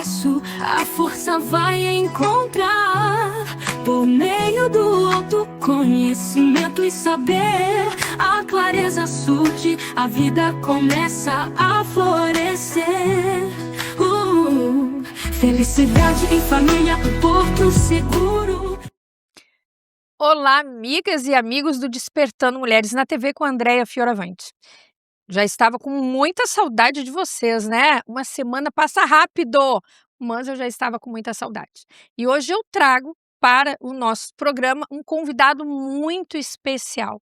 sucesso a força vai encontrar. Por meio do autoconhecimento e saber, a clareza surge, a vida começa a florescer. Felicidade em família, um porto seguro. Olá, amigas e amigos do Despertando Mulheres na TV com a Andréia Fioravante. Já estava com muita saudade de vocês, né? Uma semana passa rápido, mas eu já estava com muita saudade. E hoje eu trago para o nosso programa um convidado muito especial.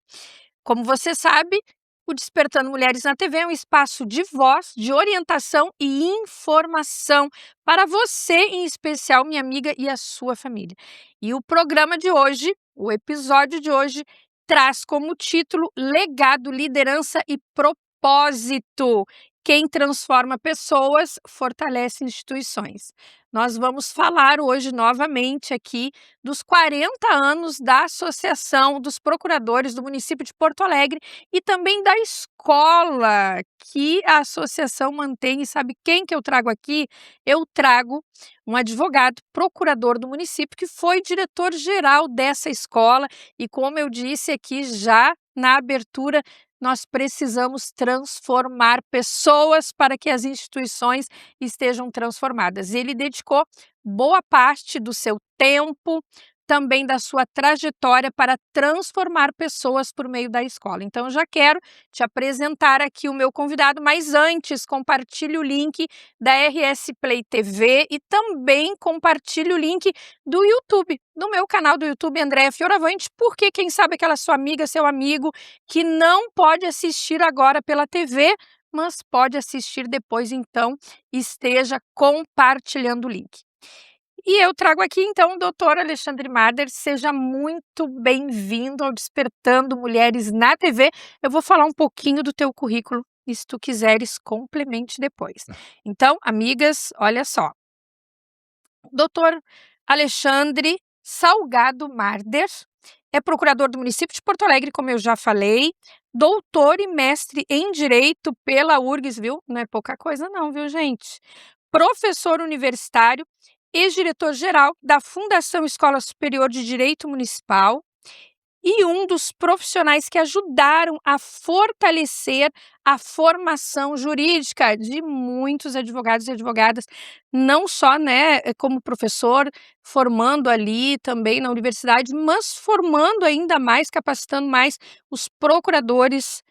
Como você sabe, o Despertando Mulheres na TV é um espaço de voz, de orientação e informação para você, em especial, minha amiga e a sua família. E o programa de hoje, o episódio de hoje, traz como título Legado, Liderança e Propósito. Quem transforma pessoas, fortalece instituições. Nós vamos falar hoje novamente aqui dos 40 anos da Associação dos Procuradores do município de Porto Alegre e também da escola que a associação mantém. E sabe quem que eu trago aqui? Eu trago um advogado, procurador do município, que foi diretor-geral dessa escola. E como eu disse aqui já na abertura, nós precisamos transformar pessoas para que as instituições estejam transformadas. Ele dedicou boa parte do seu tempo, também da sua trajetória para transformar pessoas por meio da escola. Então, eu já quero te apresentar aqui o meu convidado, mas antes, compartilhe o link da RS Play TV e também compartilhe o link do YouTube, do meu canal do YouTube, Andréia Fioravante, porque quem sabe aquela sua amiga, seu amigo, que não pode assistir agora pela TV, mas pode assistir depois, então esteja compartilhando o link. E eu trago aqui, então, o doutor Alexandre Marder. Seja muito bem-vindo ao Despertando Mulheres na TV. Eu vou falar um pouquinho do teu currículo e, se tu quiseres, complemente depois. Então, amigas, olha só. Doutor Alexandre Salgado Marder é procurador do município de Porto Alegre, como eu já falei, doutor e mestre em Direito pela URGS, viu? Não é pouca coisa não, viu, gente? Professor universitário, ex-diretor-geral da Fundação Escola Superior de Direito Municipal e um dos profissionais que ajudaram a fortalecer a formação jurídica de muitos advogados e advogadas, não só, né, como professor, formando ali também na universidade, mas formando ainda mais, capacitando mais os procuradores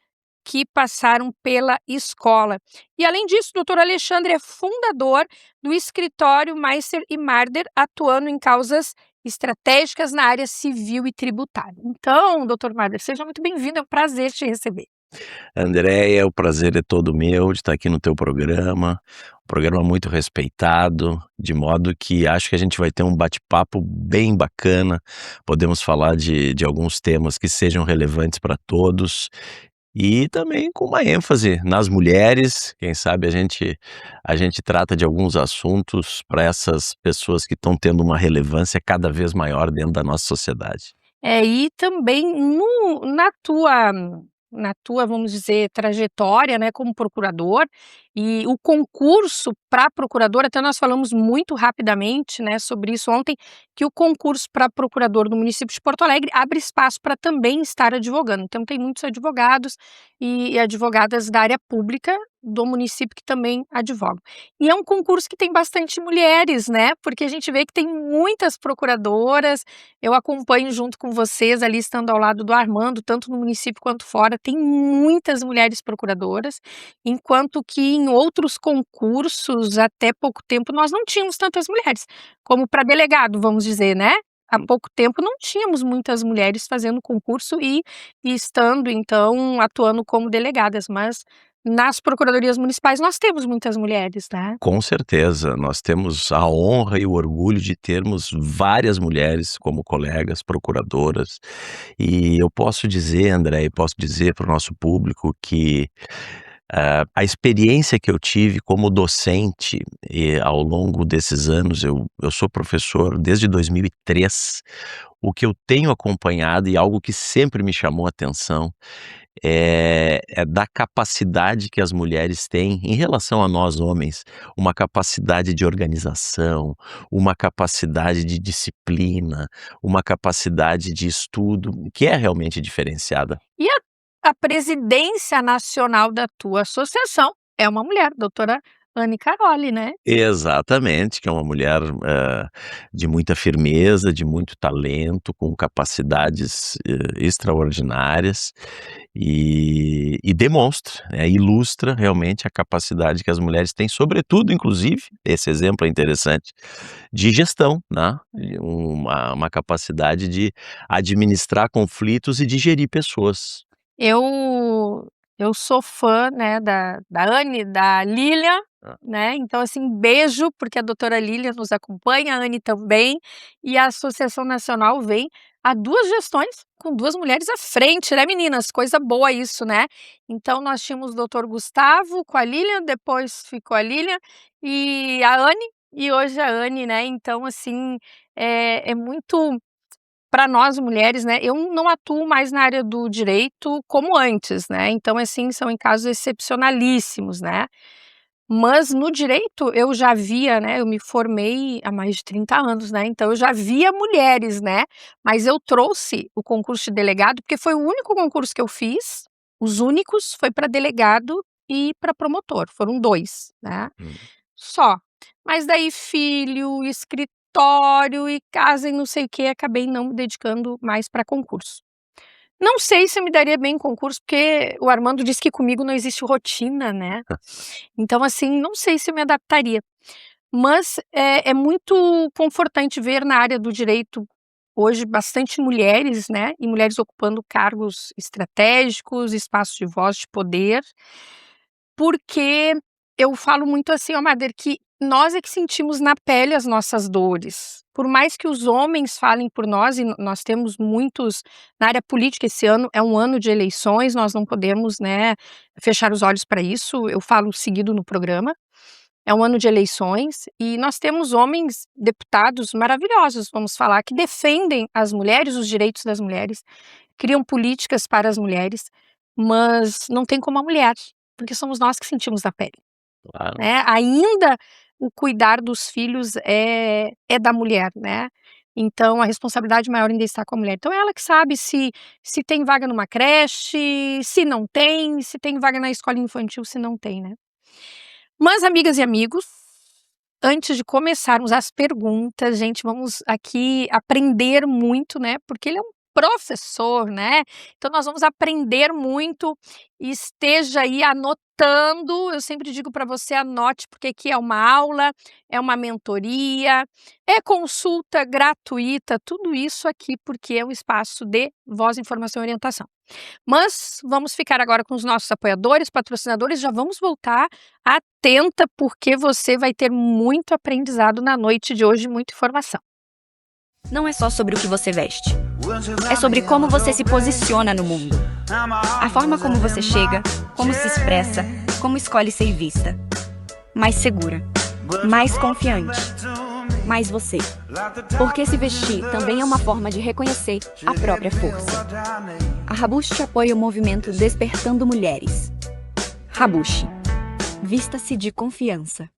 que passaram pela escola. E além disso, o doutor Alexandre é fundador do escritório Meister e Marder, atuando em causas estratégicas na área civil e tributária. Então, doutor Marder, seja muito bem-vindo, é um prazer te receber. Andréia, o prazer é todo meu de estar aqui no teu programa, um programa muito respeitado, de modo que acho que a gente vai ter um bate-papo bem bacana, podemos falar de alguns temas que sejam relevantes para todos e também com uma ênfase nas mulheres. Quem sabe a gente trata de alguns assuntos para essas pessoas que estão tendo uma relevância cada vez maior dentro da nossa sociedade. E também na tua, vamos dizer, trajetória, né, como procurador, e o concurso para procurador, até nós falamos muito rapidamente, né, sobre isso ontem, que o concurso para procurador do município de Porto Alegre abre espaço para também estar advogando. Então tem muitos advogados e advogadas da área pública do município que também advogam. E é um concurso que tem bastante mulheres, né, porque a gente vê que tem muitas procuradoras. Eu acompanho junto com vocês ali, estando ao lado do Armando, tanto no município quanto fora, tem muitas mulheres procuradoras, enquanto que em outros concursos, até pouco tempo, nós não tínhamos tantas mulheres, como para delegado, vamos dizer, né? Há pouco tempo não tínhamos muitas mulheres fazendo concurso e estando, então, atuando como delegadas, mas nas procuradorias municipais nós temos muitas mulheres, né? Com certeza, nós temos a honra e o orgulho de termos várias mulheres como colegas, procuradoras, e eu posso dizer, André, e posso dizer para o nosso público que a experiência que eu tive como docente ao longo desses anos, eu sou professor desde 2003, o que eu tenho acompanhado e algo que sempre me chamou a atenção é da capacidade que as mulheres têm em relação a nós homens, uma capacidade de organização, uma capacidade de disciplina, uma capacidade de estudo que é realmente diferenciada. E a presidência nacional da tua associação é uma mulher, doutora Anne Caroli, né? Exatamente, que é uma mulher, de muita firmeza, de muito talento, com capacidades, extraordinárias e demonstra, ilustra realmente a capacidade que as mulheres têm, sobretudo, inclusive, esse exemplo é interessante, de gestão, né, e uma capacidade de administrar conflitos e de gerir pessoas. Eu sou fã, né, da Anne, da Lilian, Ah. né, então, assim, beijo, porque a doutora Lilian nos acompanha, a Anne também, e a Associação Nacional vem há 2 gestões com 2 mulheres à frente, né, meninas? Coisa boa isso, né? Então nós tínhamos o doutor Gustavo com a Lilian, depois ficou a Lilian e a Anne, e hoje a Anne, né, então, assim, é muito para nós mulheres, né, eu não atuo mais na área do direito como antes, né, então, assim, são em casos excepcionalíssimos, né. Mas no direito eu já via, né, eu me formei há mais de 30 anos, né, então eu já via mulheres, né, mas eu trouxe o concurso de delegado, porque foi o único concurso que eu fiz, os únicos, foi para delegado e para promotor, foram 2, né, Hum. só. Mas daí filho, escritório e casa e não sei o quê, acabei não me dedicando mais para concurso. Não sei se eu me daria bem em concurso, porque o Armando disse que comigo não existe rotina, né. Então, assim, não sei se eu me adaptaria. Mas é muito confortante ver na área do direito hoje bastante mulheres, né, e mulheres ocupando cargos estratégicos, espaços de voz, de poder. Porque eu falo muito assim, ó Mader, que nós é que sentimos na pele as nossas dores. Por mais que os homens falem por nós, e nós temos muitos na área política, esse ano é um ano de eleições, nós não podemos, né, fechar os olhos para isso, eu falo seguido no programa. É um ano de eleições e nós temos homens deputados maravilhosos, vamos falar, que defendem as mulheres, os direitos das mulheres, criam políticas para as mulheres, mas não tem como a mulher, porque somos nós que sentimos na pele, Claro. né. Ainda o cuidar dos filhos é da mulher, né. Então a responsabilidade maior ainda está com a mulher. Então é ela que sabe se tem vaga numa creche, se não tem, se tem vaga na escola infantil, se não tem, né. Mas, amigas e amigos, antes de começarmos as perguntas, gente, vamos aqui aprender muito, né, porque ele é um professor, né, então nós vamos aprender muito, esteja aí anotando, eu sempre digo para você anote, porque aqui é uma aula, é uma mentoria, é consulta gratuita, tudo isso aqui porque é um espaço de voz, informação e orientação. Mas vamos ficar agora com os nossos apoiadores, patrocinadores, já vamos voltar. Atenta, porque você vai ter muito aprendizado na noite de hoje, muita informação. Não é só sobre o que você veste. É sobre como você se posiciona no mundo. A forma como você chega, como se expressa, como escolhe ser vista. Mais segura, mais confiante, mais você. Porque se vestir também é uma forma de reconhecer a própria força. A Rabushi apoia o movimento Despertando Mulheres. Rabushi. Vista-se de confiança.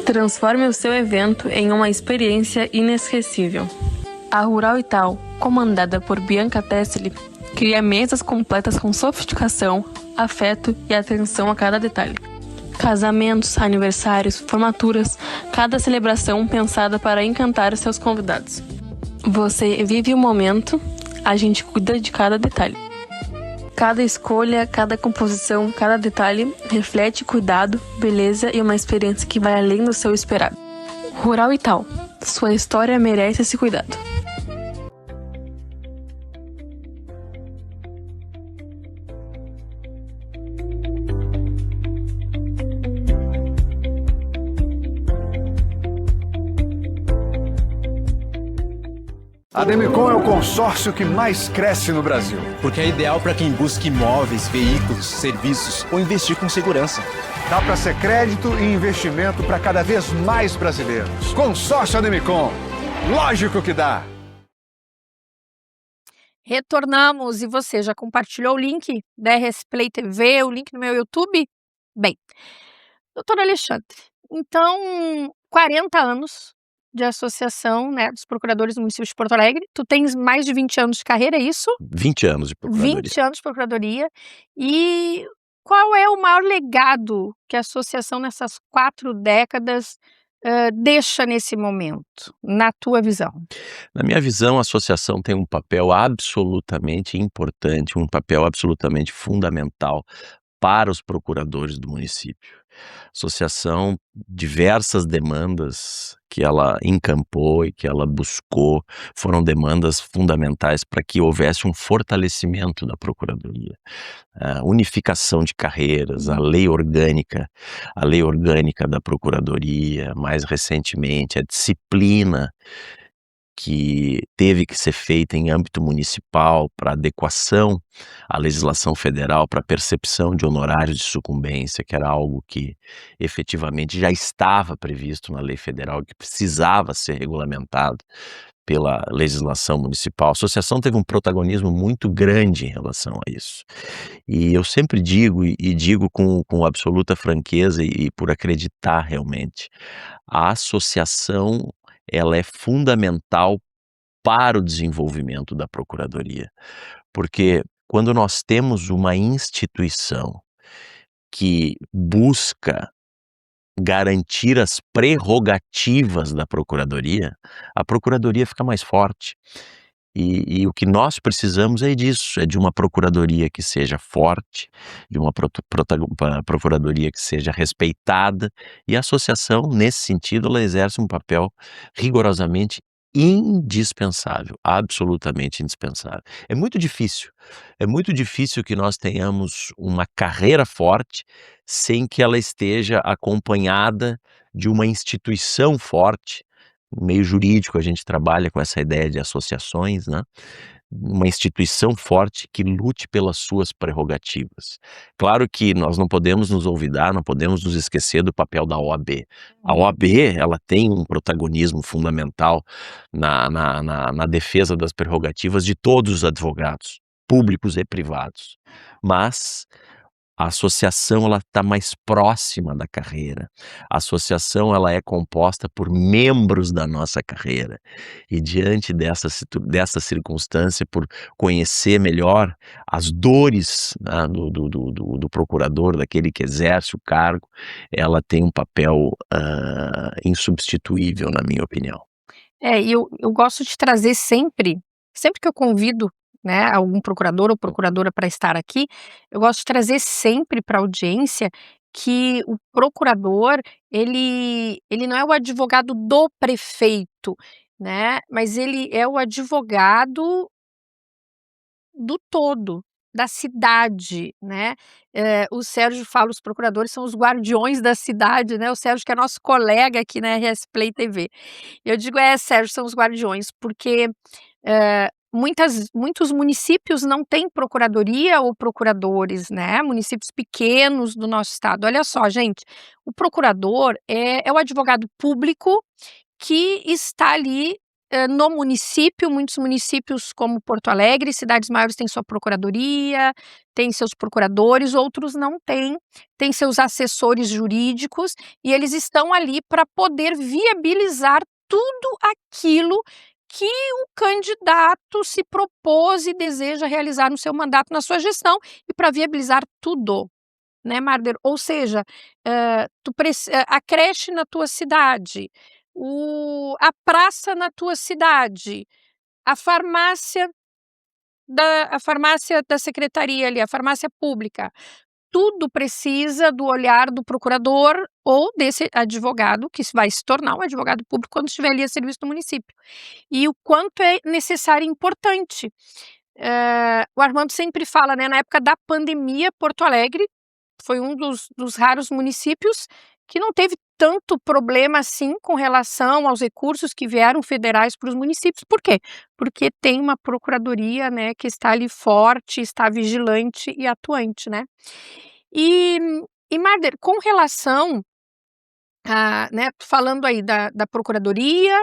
Transforme o seu evento em uma experiência inesquecível. A Rural Itaú, comandada por Bianca Tessili, cria mesas completas com sofisticação, afeto e atenção a cada detalhe. Casamentos, aniversários, formaturas, cada celebração pensada para encantar seus convidados. Você vive o momento, a gente cuida de cada detalhe. Cada escolha, cada composição, cada detalhe reflete cuidado, beleza e uma experiência que vai além do seu esperado. Rural e Tal, sua história merece esse cuidado. A Demicon é o consórcio que mais cresce no Brasil. Porque é ideal para quem busca imóveis, veículos, serviços ou investir com segurança. Dá para ser crédito e investimento para cada vez mais brasileiros. Consórcio Ademicon. Lógico que dá. Retornamos e você já compartilhou o link da RS Play TV, o link no meu YouTube? Bem, doutor Alexandre, então 40 anos de associação, né, dos procuradores do município de Porto Alegre. Tu tens mais de 20 anos de carreira, é isso? 20 anos de procuradoria. 20 anos de procuradoria. E qual é o maior legado que a associação nessas 4 décadas deixa nesse momento, na tua visão? Na minha visão, a associação tem um papel absolutamente importante, um papel absolutamente fundamental para os procuradores do município. A associação, diversas demandas que ela encampou e que ela buscou foram demandas fundamentais para que houvesse um fortalecimento da procuradoria. A unificação de carreiras, a lei orgânica da procuradoria, mais recentemente, a disciplina que teve que ser feita em âmbito municipal para adequação à legislação federal, para percepção de honorários de sucumbência, que era algo que efetivamente já estava previsto na lei federal, que precisava ser regulamentado pela legislação municipal. A associação teve um protagonismo muito grande em relação a isso. E eu sempre digo, e digo com absoluta franqueza e por acreditar realmente, a associação ela é fundamental para o desenvolvimento da procuradoria, porque quando nós temos uma instituição que busca garantir as prerrogativas da procuradoria, a procuradoria fica mais forte. E o que nós precisamos é disso, é de uma procuradoria que seja forte, de uma procuradoria que seja respeitada, e a associação, nesse sentido, ela exerce um papel rigorosamente indispensável, absolutamente indispensável. É muito difícil que nós tenhamos uma carreira forte sem que ela esteja acompanhada de uma instituição forte. No meio jurídico, a gente trabalha com essa ideia de associações, né? Uma instituição forte que lute pelas suas prerrogativas. Claro que nós não podemos nos olvidar, não podemos nos esquecer do papel da OAB. A OAB, ela tem um protagonismo fundamental na defesa das prerrogativas de todos os advogados, públicos e privados. Mas a associação ela está mais próxima da carreira. A associação ela é composta por membros da nossa carreira. E diante dessa circunstância, por conhecer melhor as dores, né, do procurador, daquele que exerce o cargo, ela tem um papel insubstituível, na minha opinião. E eu gosto de trazer sempre que eu convido, né, algum procurador ou procuradora para estar aqui, eu gosto de trazer sempre para a audiência que o procurador, ele não é o advogado do prefeito, né, mas ele é o advogado do todo, da cidade, né. O Sérgio fala, os procuradores são os guardiões da cidade, né, o Sérgio que é nosso colega aqui na RS Play TV. Eu digo, Sérgio, são os guardiões, porque muitos municípios não têm procuradoria ou procuradores, né, municípios pequenos do nosso estado. Olha só, gente, o procurador é o advogado público que está ali no município. Muitos municípios como Porto Alegre, cidades maiores, têm sua procuradoria, têm seus procuradores, outros não têm seus assessores jurídicos, e eles estão ali para poder viabilizar tudo aquilo que o candidato se propôs e deseja realizar no seu mandato, na sua gestão, e para viabilizar tudo, né, Marder? Ou seja, a creche na tua cidade, a praça na tua cidade, a farmácia da secretaria ali, a farmácia pública, tudo precisa do olhar do procurador ou desse advogado, que vai se tornar um advogado público quando estiver ali a serviço do município. E o quanto é necessário e importante. O Armando sempre fala, né, na época da pandemia, Porto Alegre foi um dos raros municípios que não teve tanto problema assim com relação aos recursos que vieram federais para os municípios. Por quê? Porque tem uma procuradoria, né, que está ali forte, está vigilante e atuante, né? E, Marder, com relação né, falando aí da procuradoria,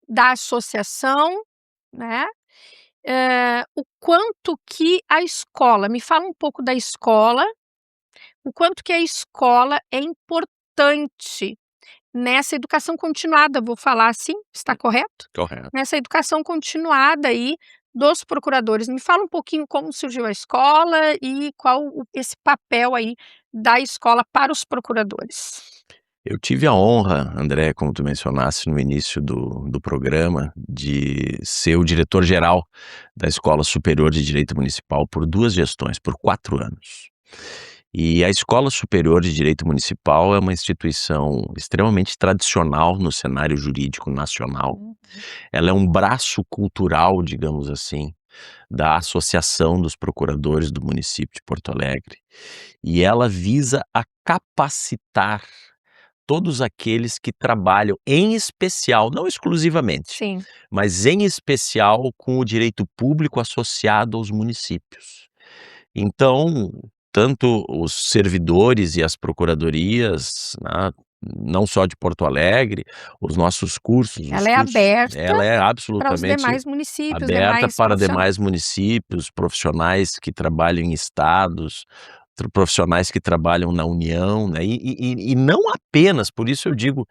da associação, né? O quanto que a escola, me fala um pouco da escola, o quanto que a escola é importante nessa educação continuada, vou falar assim, está correto? Correto. Nessa educação continuada aí dos procuradores. Me fala um pouquinho como surgiu a escola e qual esse papel aí da escola para os procuradores. Eu tive a honra, André, como tu mencionaste no início do programa, de ser o diretor-geral da Escola Superior de Direito Municipal por 2 gestões, por 4 anos. E a Escola Superior de Direito Municipal é uma instituição extremamente tradicional no cenário jurídico nacional. Ela é um braço cultural, digamos assim, da Associação dos Procuradores do município de Porto Alegre. E ela visa a capacitar todos aqueles que trabalham, em especial, não exclusivamente, Sim. mas em especial com o direito público associado aos municípios. Então, tanto os servidores e as procuradorias, né, não só de Porto Alegre, os nossos cursos. Ela é aberta ela é para os absolutamente demais municípios, aberta demais para profissionais. demais municípios, profissionais que trabalham em estados, profissionais que trabalham na União, né? E não apenas, por isso eu digo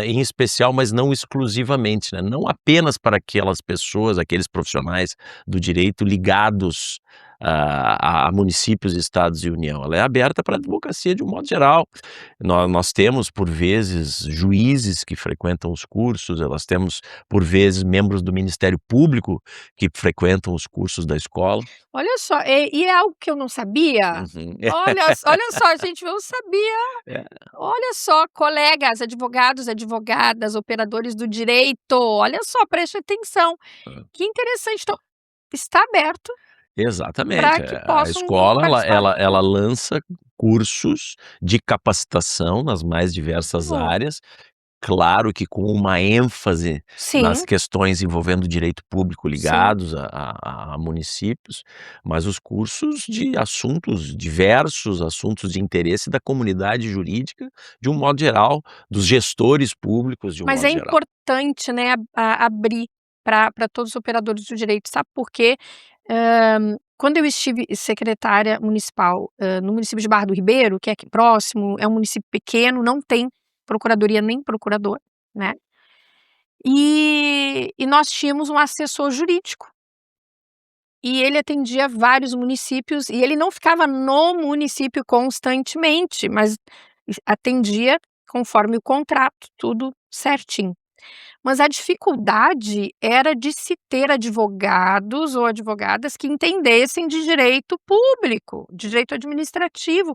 em especial, mas não exclusivamente, né? Não apenas para aquelas pessoas, aqueles profissionais do direito ligados a municípios, estados e União. Ela é aberta para a advocacia de um modo geral. Nós temos, por vezes, juízes que frequentam os cursos, nós temos, por vezes, membros do Ministério Público que frequentam os cursos da escola. Olha só, e é algo que eu não sabia. Uhum. Olha só, gente, eu não sabia. É. Olha só, colegas, advogados, advogadas, operadores do direito, olha só, preste atenção. Que interessante. Então, está aberto Exatamente. para que A possam escola, participar. ela lança cursos de capacitação nas mais diversas Bom. áreas, claro que com uma ênfase Sim, nas questões envolvendo direito público sim. ligados a municípios, mas os cursos de assuntos diversos, assuntos de interesse da comunidade jurídica, de um modo geral, dos gestores públicos de um Mas modo é geral. importante, né, abrir para todos os operadores do direito, sabe por quê? Quando eu estive secretária municipal, no município de Barra do Ribeiro, que é aqui próximo, é um município pequeno, não tem procuradoria nem procurador, né? E nós tínhamos um assessor jurídico. E ele atendia vários municípios, e ele não ficava no município constantemente, mas atendia conforme o contrato, tudo certinho. Mas a dificuldade era de se ter advogados ou advogadas que entendessem de direito público, de direito administrativo,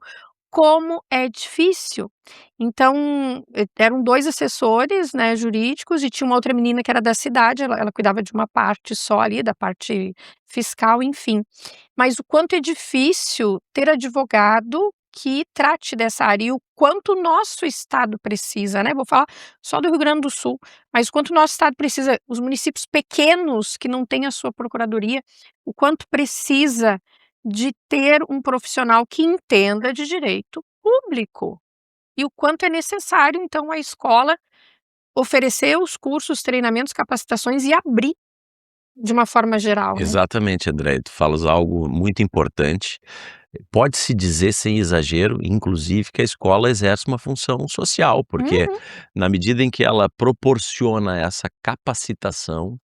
como é difícil. Então, eram 2 assessores, né, jurídicos, e tinha uma outra menina que era da cidade, ela cuidava de uma parte só ali, da parte fiscal, enfim. Mas o quanto é difícil ter advogado que trate dessa área e o quanto o nosso estado precisa, né? Vou falar só do Rio Grande do Sul, mas o quanto o nosso estado precisa, os municípios pequenos que não têm a sua procuradoria, o quanto precisa de ter um profissional que entenda de direito público. E o quanto é necessário, então, a escola oferecer os cursos, treinamentos, capacitações e abrir de uma forma geral, né? Exatamente, André, tu falas algo muito importante. Pode-se dizer, sem exagero, inclusive, que a escola exerce uma função social, porque na medida em que ela proporciona essa capacitação,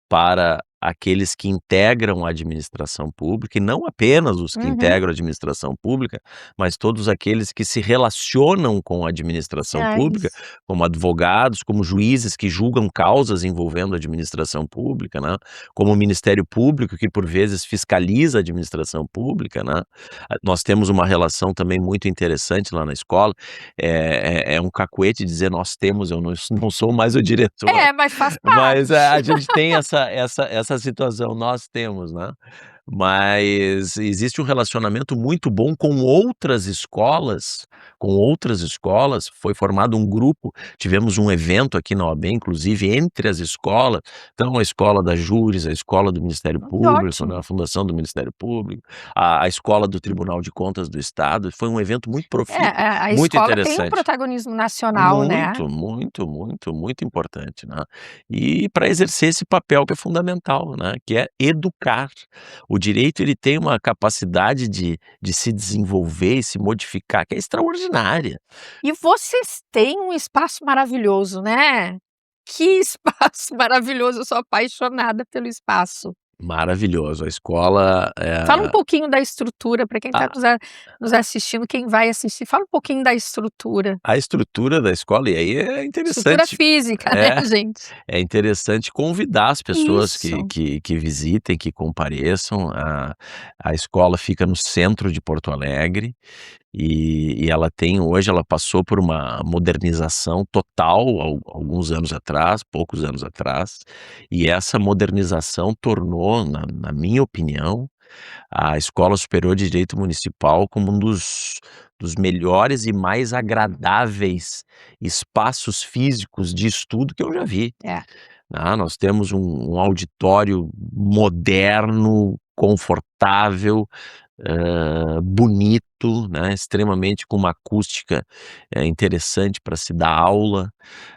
para aqueles que integram a administração pública, e não apenas os que Uhum. integram a administração pública, mas todos aqueles que se relacionam com a administração É pública, isso. como advogados, como juízes que julgam causas envolvendo a administração pública, né, como o Ministério Público, que por vezes fiscaliza a administração pública, né. Nós temos uma relação também muito interessante lá na escola, é um cacuete dizer "nós temos", eu não sou mais o diretor. É, mas faz Mas, parte. a gente tem essa situação, nós temos, né. Mas existe um relacionamento muito bom com outras escolas, foi formado um grupo, tivemos um evento aqui na OAB, inclusive entre as escolas, então a escola da Júris, a escola do Ministério Que Público, né, ótimo. a fundação do Ministério Público, a escola do Tribunal de Contas do Estado, foi um evento muito profícuo, A muito escola tem um interessante. protagonismo nacional, né. Muito, muito, muito, muito importante, né. E para exercer esse papel que é fundamental, né, que é educar. O direito ele tem uma capacidade de se desenvolver e se modificar que é extraordinária. E vocês têm um espaço maravilhoso, né. Que espaço maravilhoso, eu sou apaixonada pelo espaço. Maravilhoso, a escola, Fala um pouquinho da estrutura para quem está a nos assistindo, quem vai assistir, fala um pouquinho da estrutura. a estrutura da escola e aí é Estrutura interessante física, né, é. gente. É interessante convidar as pessoas que Isso. que que visitem, que compareçam. A escola fica no centro de Porto Alegre, e ela tem hoje ela passou por uma modernização total alguns anos atrás, poucos anos atrás, e essa modernização tornou, na minha opinião, a Escola Superior de Direito Municipal como um dos melhores e mais agradáveis espaços físicos de estudo que eu já vi. É. Nós temos um auditório moderno, confortável, bonito, né, extremamente com uma acústica, interessante para se dar aula.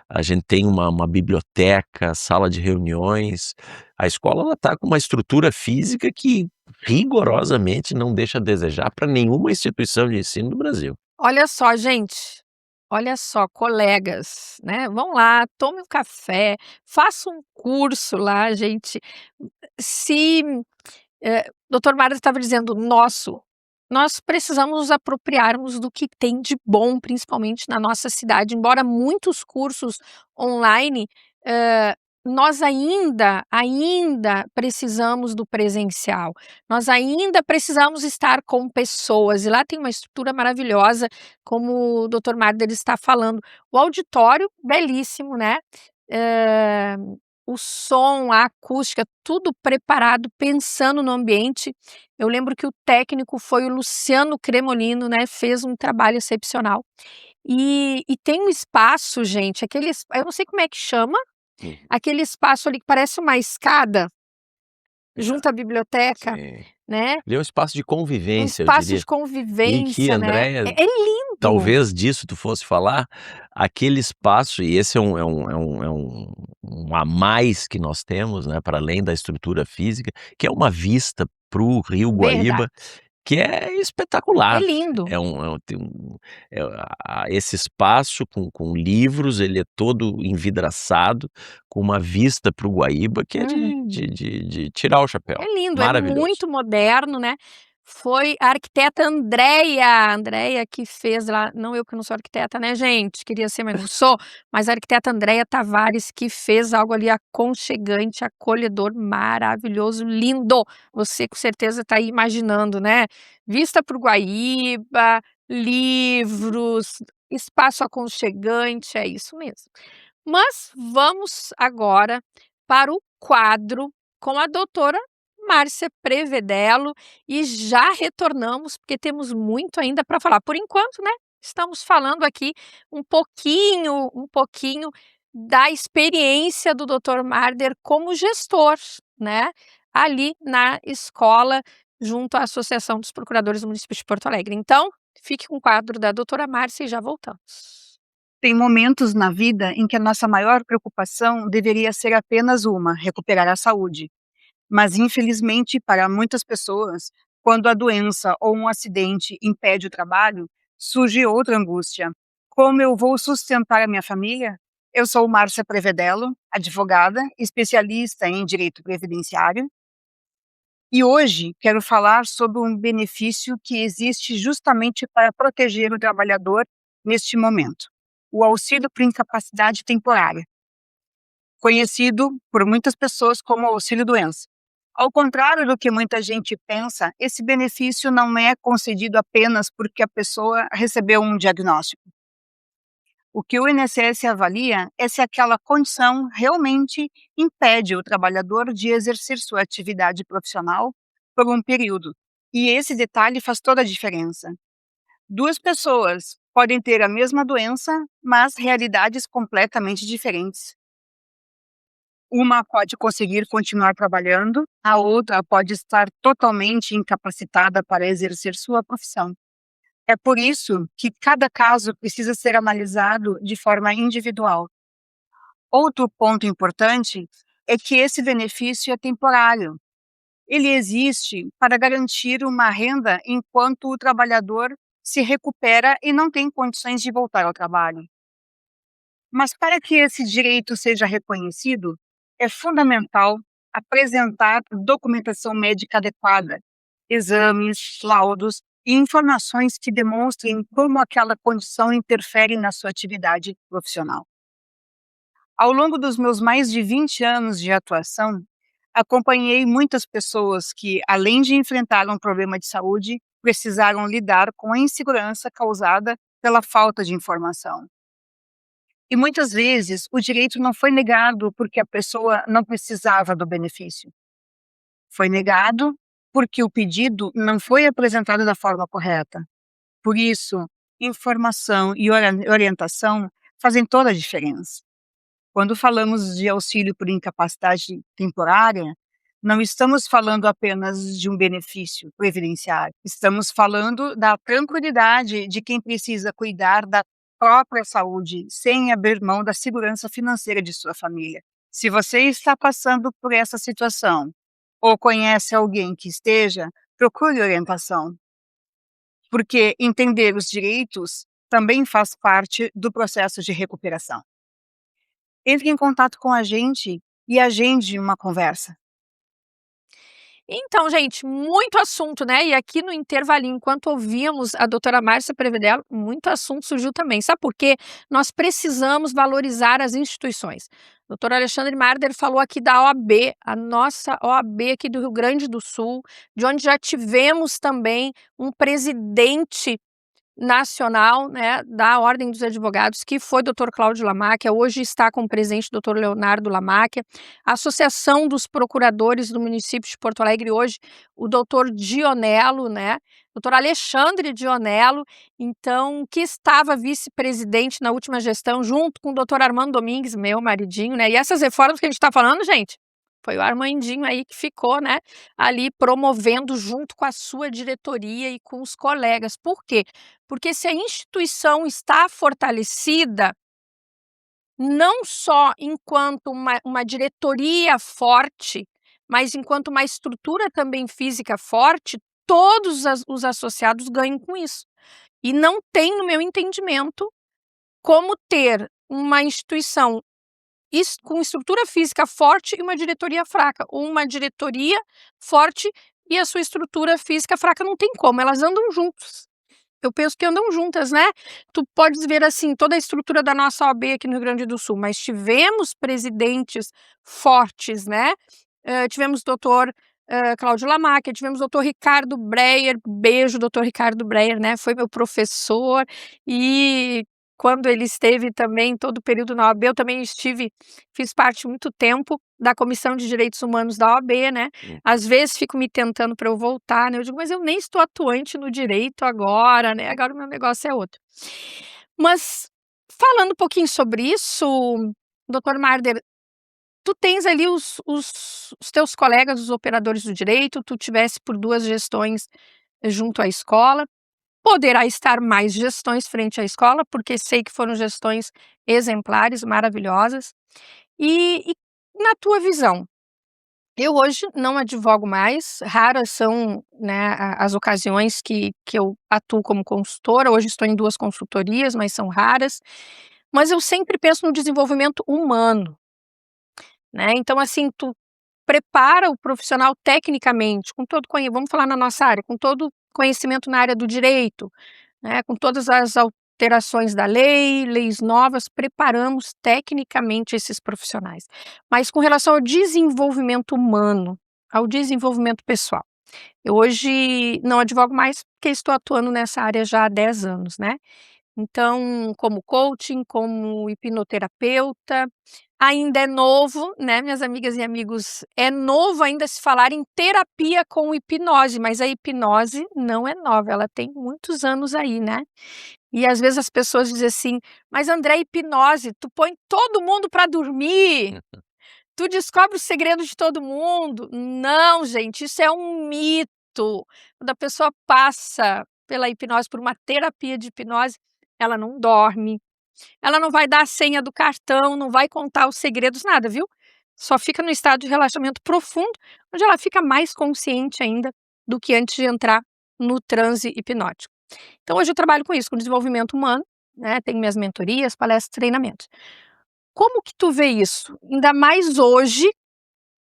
A gente tem uma biblioteca, sala de reuniões. A escola ela está com uma estrutura física que rigorosamente não deixa a desejar para nenhuma instituição de ensino do Brasil. Olha só, gente, olha só, colegas, né, vão lá, tome um café, faça um curso lá, gente. Se, doutor Mário estava dizendo nós precisamos nos apropriarmos do que tem de bom, principalmente na nossa cidade, embora muitos cursos online, nós ainda precisamos do presencial, nós ainda precisamos estar com pessoas, e lá tem uma estrutura maravilhosa, como o doutor Marder está falando. O auditório belíssimo, né, eh, o som, a acústica, tudo preparado, pensando no ambiente. Eu lembro que o técnico foi o Luciano Cremolino, né, fez um trabalho excepcional. E tem um espaço, gente, eu não sei como é que chama, Uhum. aquele espaço ali que parece uma escada, junto à biblioteca, Sim. né, Ele é um espaço de um convivência, eu espaço diria. de E que, convivência, né. Andréia, É lindo. talvez disso tu fosse falar, aquele espaço e esse é um a mais que nós temos, né, para além da estrutura física, que é uma vista para o rio Verdade. Guaíba, que é É espetacular. lindo. Tem esse espaço com livros, ele é todo envidraçado, com uma vista para o Guaíba que é Uhum. de tirar o chapéu. É lindo, é Maravilhoso. muito moderno, né. Foi a arquiteta Andréia que fez lá, não eu que não sou arquiteta, né gente, queria ser, mas não sou, mas a arquiteta Andréia Tavares que fez algo ali aconchegante, acolhedor, maravilhoso, lindo. Você com certeza está aí imaginando, né. Vista para o Guaíba, livros, espaço aconchegante, é isso mesmo. Mas vamos agora para o quadro com a doutora Márcia Prevedelo e já retornamos, porque temos muito ainda para falar. Por enquanto, né, estamos falando aqui um pouquinho da experiência do doutor Marder como gestor, né, ali na escola, junto à Associação dos Procuradores do Município de Porto Alegre. Então, fique com o quadro da doutora Márcia e já voltamos. Tem momentos na vida em que a nossa maior preocupação deveria ser apenas uma: recuperar a saúde. Mas, infelizmente, para muitas pessoas, quando a doença ou um acidente impede o trabalho, surge outra angústia: como eu vou sustentar a minha família? Eu sou Márcia Prevedelo, advogada, especialista em direito previdenciário, e hoje quero falar sobre um benefício que existe justamente para proteger o trabalhador neste momento: o auxílio por incapacidade temporária, conhecido por muitas pessoas como auxílio-doença. Ao contrário do que muita gente pensa, esse benefício não é concedido apenas porque a pessoa recebeu um diagnóstico. O que o INSS avalia é se aquela condição realmente impede o trabalhador de exercer sua atividade profissional por um período. E esse detalhe faz toda a diferença. Duas pessoas podem ter a mesma doença, mas realidades completamente diferentes. Uma pode conseguir continuar trabalhando, a outra pode estar totalmente incapacitada para exercer sua profissão. É por isso que cada caso precisa ser analisado de forma individual. Outro ponto importante é que esse benefício é temporário. Ele existe para garantir uma renda enquanto o trabalhador se recupera e não tem condições de voltar ao trabalho. Mas para que esse direito seja reconhecido, é fundamental apresentar documentação médica adequada, exames, laudos e informações que demonstrem como aquela condição interfere na sua atividade profissional. Ao longo dos meus mais de 20 anos de atuação, acompanhei muitas pessoas que, além de enfrentar um problema de saúde, precisaram lidar com a insegurança causada pela falta de informação. E muitas vezes o direito não foi negado porque a pessoa não precisava do benefício. Foi negado porque o pedido não foi apresentado da forma correta. Por isso, informação e orientação fazem toda a diferença. Quando falamos de auxílio por incapacidade temporária, não estamos falando apenas de um benefício previdenciário. Estamos falando da tranquilidade de quem precisa cuidar da própria saúde, sem abrir mão da segurança financeira de sua família. Se você está passando por essa situação ou conhece alguém que esteja, procure orientação, porque entender os direitos também faz parte do processo de recuperação. Entre em contato com a gente e agende uma conversa. Então, gente, muito assunto, né? E aqui no intervalinho, enquanto ouvíamos a doutora Márcia Prevedelo, muito assunto surgiu também. Sabe por quê? Nós precisamos valorizar as instituições. O doutor Alexandre Marder falou aqui da OAB, a nossa OAB aqui do Rio Grande do Sul, de onde já tivemos também um presidente nacional, né, da Ordem dos Advogados, que foi Dr. Cláudio Lamáquia, hoje está como presidente o Dr. Leonardo Lamáquia, a Associação dos Procuradores do município de Porto Alegre, hoje o Dr. Dionello, né, Dr. Alexandre Dionello, então, que estava vice-presidente na última gestão, junto com o Dr. Armando Domingues, meu maridinho, né, e essas reformas que a gente está falando, gente, foi o Armandinho aí que ficou, né, ali promovendo junto com a sua diretoria e com os colegas. Por quê? Porque se a instituição está fortalecida, não só enquanto uma diretoria forte, mas enquanto uma estrutura também física forte, todos os associados ganham com isso. E não tem, no meu entendimento, como ter uma instituição com estrutura física forte e uma diretoria fraca, ou uma diretoria forte e a sua estrutura física fraca, não tem como, elas andam juntas. Eu penso que andam juntas, né? Tu podes ver assim, toda a estrutura da nossa OAB aqui no Rio Grande do Sul, mas tivemos presidentes fortes, né? Tivemos o doutor Cláudio Lamáquia, tivemos o doutor Ricardo Breyer, beijo, doutor Ricardo Breyer, né? Foi meu professor e quando ele esteve também todo o período na OAB, eu também fiz parte muito tempo da Comissão de Direitos Humanos da OAB, né? Às vezes fico me tentando para eu voltar, né? Eu digo, mas eu nem estou atuante no direito agora, né? Agora o meu negócio é outro. Mas falando um pouquinho sobre isso, doutor Marder, tu tens ali os teus colegas, os operadores do direito, tu tivesse por 2 gestões junto à escola. Poderá estar mais gestões frente à escola, porque sei que foram gestões exemplares, maravilhosas. E na tua visão, eu hoje não advogo mais, raras são, né, as ocasiões que eu atuo como consultora, hoje estou em 2 consultorias, mas são raras. mas eu sempre penso no desenvolvimento humano, né. Então, assim, tu prepara o profissional tecnicamente, com todo vamos falar na nossa área, com todo conhecimento na área do direito, né, com todas as alterações da lei, leis novas, preparamos tecnicamente esses profissionais. Mas com relação ao desenvolvimento humano, ao desenvolvimento pessoal, eu hoje não advogo mais, porque estou atuando nessa área já há 10 anos, né. Então, como coaching, como hipnoterapeuta, ainda é novo, né, minhas amigas e amigos, é novo ainda se falar em terapia com hipnose, mas a hipnose não é nova, ela tem muitos anos aí, né. E às vezes as pessoas dizem assim: "Mas André, hipnose, tu põe todo mundo para dormir, tu descobre os segredos de todo mundo". Não, gente, isso é um mito. Quando a pessoa passa pela hipnose, por uma terapia de hipnose, ela não dorme, ela não vai dar a senha do cartão, não vai contar os segredos, nada, viu. Só fica no estado de relaxamento profundo, onde ela fica mais consciente ainda do que antes de entrar no transe hipnótico. Então hoje eu trabalho com isso, com desenvolvimento humano, né, tenho minhas mentorias, palestras, treinamentos. Como que tu vê isso? Ainda mais hoje,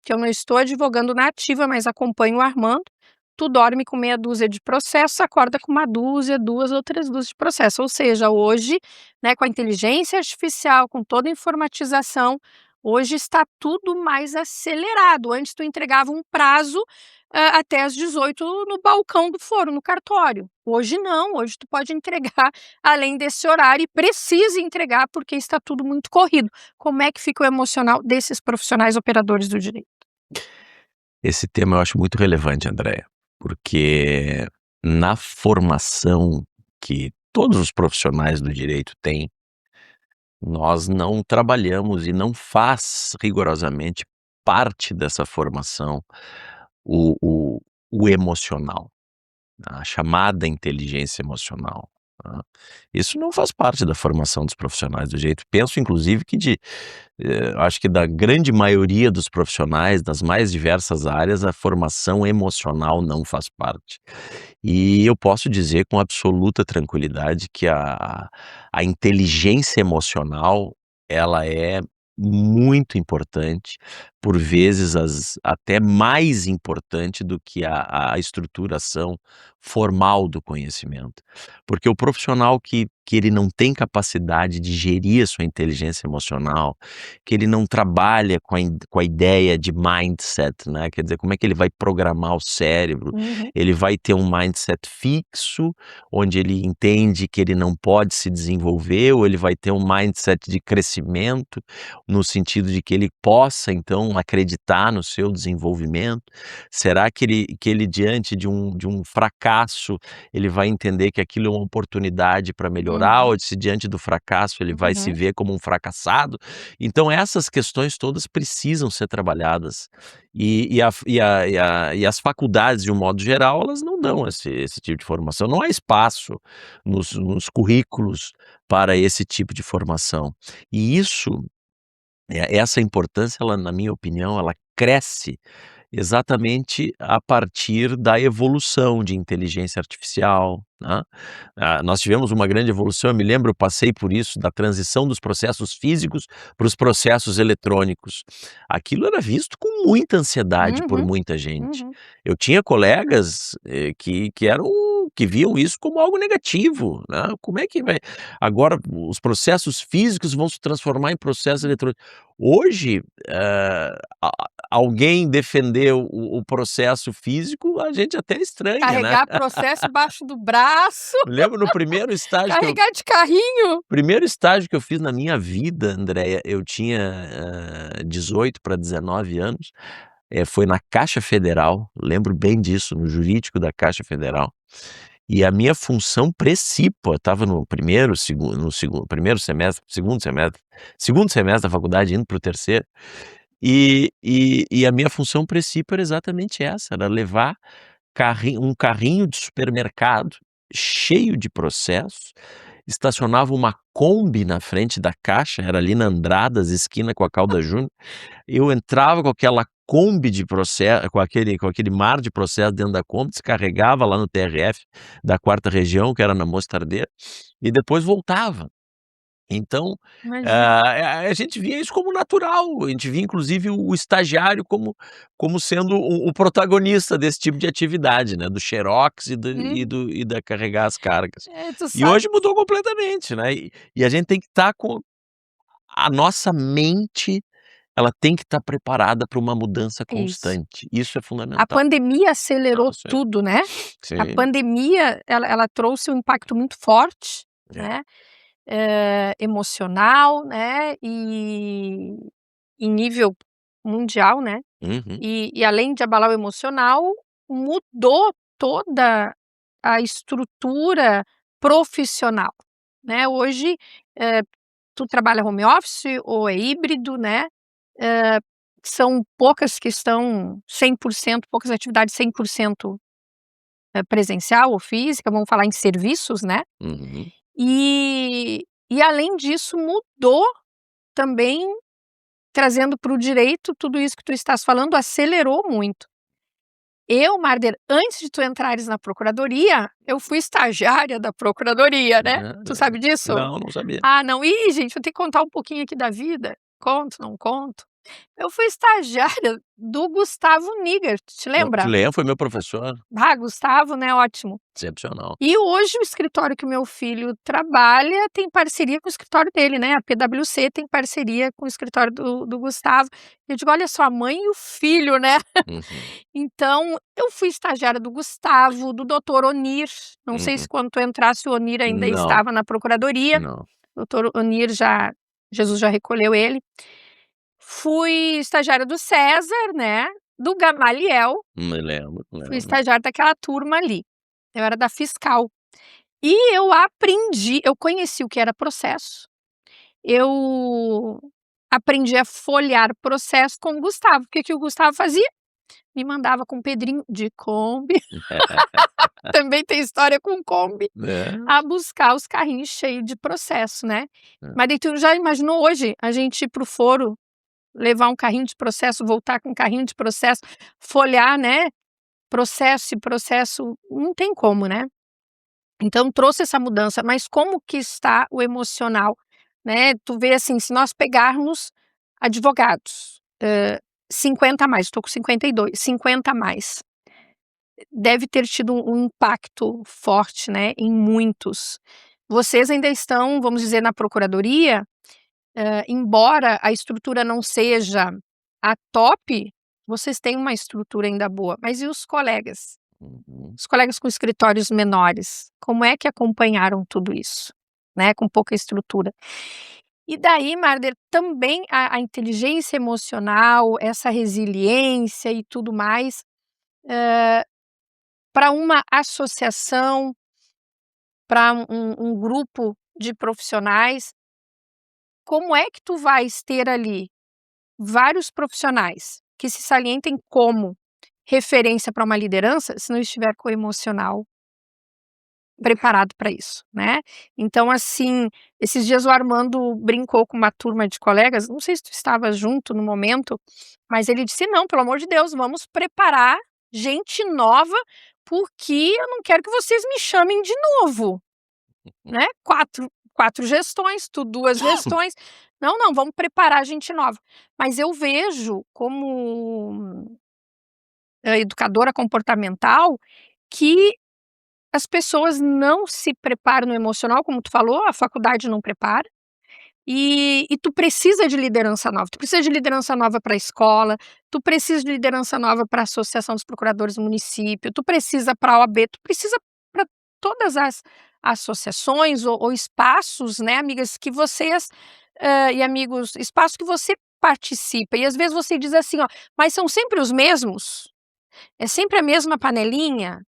que eu não estou advogando na ativa, mas acompanho o Armando, tu dorme com meia dúzia de processos, acorda com uma dúzia, 2 ou 3 dúzias de processos, ou seja, hoje, né, com a inteligência artificial, com toda a informatização, hoje está tudo mais acelerado. Antes tu entregava um prazo, até às 18 no balcão do foro, no cartório. Hoje não, hoje tu pode entregar além desse horário e precisa entregar, porque está tudo muito corrido. Como é que fica o emocional desses profissionais operadores do direito? Esse tema eu acho muito relevante, Andréia, porque na formação que todos os profissionais do direito têm, nós não trabalhamos e não faz rigorosamente parte dessa formação o o o emocional, a chamada inteligência emocional, tá. Isso não faz parte da formação dos profissionais do direito. Penso inclusive que acho que da grande maioria dos profissionais das mais diversas áreas, a formação emocional não faz parte. E eu posso dizer com absoluta tranquilidade que a inteligência emocional, ela é muito importante, por vezes até mais importante do que a estruturação formal do conhecimento. Porque o profissional que ele não tem capacidade de gerir a sua inteligência emocional, que ele não trabalha com a ideia de mindset, né, quer dizer, como é que ele vai programar o cérebro, Uhum. ele vai ter um mindset fixo, onde ele entende que ele não pode se desenvolver, ou ele vai ter um mindset de crescimento, no sentido de que ele possa, então, acreditar no seu desenvolvimento? Será que ele diante de um fracasso, ele vai entender que aquilo é uma oportunidade para melhorar, Uhum. ou se diante do fracasso ele vai se Uhum. ver como um fracassado? Então essas questões todas precisam ser trabalhadas, e as faculdades, de um modo geral, elas não dão esse tipo de formação, não há espaço nos currículos para esse tipo de formação. E essa importância, ela, na minha opinião, ela cresce exatamente a partir da evolução de inteligência artificial, né. Nós tivemos uma grande evolução, eu me lembro, eu passei por isso, da transição dos processos físicos para os processos eletrônicos. Aquilo era visto com muita ansiedade por Uhum. muita gente. Uhum. Eu tinha colegas, que viam isso como algo negativo, né. Como é que vai agora os processos físicos vão se transformar em processos eletrônicos. Hoje, alguém defender o processo físico, a gente até estranha, né. Carregar processo embaixo do braço, Me lembro no carregar de carrinho. primeiro estágio que eu fiz na minha vida, Andréia, eu tinha, 18 para 19 anos, foi na Caixa Federal, lembro bem disso, no jurídico da Caixa Federal. E a minha função principal, eu estava no primeiro semestre, segundo semestre da faculdade, indo para o terceiro, e a minha função principal era exatamente essa, era levar um carrinho de supermercado cheio de processos, estacionava uma Kombi na frente da caixa, era ali na Andradas, esquina com a Calda Júnior, eu entrava com aquela Kombi de processo, com aquele mar de processo dentro da Kombi, descarregava lá no TRF da 4ª Região, que era na Mostardeira, e depois voltava. Então, Imagina. a gente via isso como natural, a gente via inclusive o estagiário como sendo o protagonista desse tipo de atividade, né, do xerox e da carregar as cargas. Tu E sabe hoje mudou completamente, né, e a gente tem que estar com a nossa mente, ela tem que estar preparada para uma mudança isso. constante, isso é A fundamental. pandemia acelerou Não, sim. tudo, né. A Sim. pandemia, ela trouxe um impacto muito forte, É. né, emocional, né, e em nível mundial, né. Uhum. E além de abalar o emocional, mudou toda a estrutura profissional, né. Hoje, eh, tu trabalha home office ou é híbrido, né, eh, são poucas que estão 100%, poucas atividades 100% presencial ou física, vamos falar em serviços, né. Uhum. E além disso mudou também, trazendo para o direito tudo isso que tu estás falando, acelerou muito. Eu, Marder, antes de tu entrares na procuradoria, eu fui estagiária da procuradoria, né. Tu sabe disso? Não, não sabia. Ah, não. Ih, gente, eu tenho que contar um pouquinho aqui da vida. Conto, não conto? Eu fui estagiária do Gustavo Nigert, te Te lembra? lembro, foi meu professor, Ah, Gustavo, né, ótimo. excepcional. E hoje o escritório que o meu filho trabalha tem parceria com o escritório dele, né, a PwC tem parceria com o escritório do Gustavo. Eu digo: "Olha só, a mãe e o filho, né". Uhum, Então, eu fui estagiária do Gustavo, do doutor Onir, não sei se uhum. quando tu entrasse o Onir ainda Não, estava na procuradoria, não, doutor Onir já Jesus já recolheu ele. Fui estagiária do César, né, do Gamaliel, me lembro, fui lembro. estagiária daquela turma ali. Eu era da fiscal. E eu aprendi, eu conheci o que era processo, eu aprendi a folhear processo com o Gustavo. O que que o Gustavo fazia? Me mandava com o Pedrinho de Kombi, também tem história com Kombi, É, a buscar os carrinhos cheios de processo, né. é. Mas daí tu já imaginou hoje a gente ir para o foro, levar um carrinho de processo, voltar com um carrinho de processo, folhear, né, processo e processo, não tem como, né. Então trouxe essa mudança, mas como que está o emocional, né, tu vê assim, se nós pegarmos advogados, 50 a mais, estou com 52, 50 a mais, deve ter tido um impacto forte, né, em muitos. Vocês ainda estão, vamos dizer, na procuradoria, embora a estrutura não seja a top, vocês têm uma estrutura ainda boa, mas e os colegas? Uhum. Os colegas com escritórios menores, como é que acompanharam tudo isso, né, com pouca estrutura? E daí, Marder, também a inteligência emocional, essa resiliência e tudo mais, para uma associação, para um grupo de profissionais, como é que tu vais ter ali vários profissionais que se salientem como referência para uma liderança, se não estiver com o emocional preparado para isso, né. Então, assim, esses dias o Armando brincou com uma turma de colegas, não sei se tu estava junto no momento, mas ele disse: "Não, pelo amor de Deus, vamos preparar gente nova, porque eu não quero que vocês me chamem de novo, né, quatro gestões, tu 2 gestões. Não, não, vamos preparar gente nova". Mas eu vejo como, educadora comportamental, que as pessoas não se preparam no emocional, como tu falou, a faculdade não prepara, e tu precisa de liderança nova, tu precisa de liderança nova para a escola, tu precisa de liderança nova para a associação dos procuradores do município, tu precisa para a OAB, tu precisa para todas as associações ou espaços, né, amigas, que vocês, e amigos, espaços que você participa, e às vezes você diz assim: "Ó, mas são sempre os mesmos? É sempre a mesma panelinha?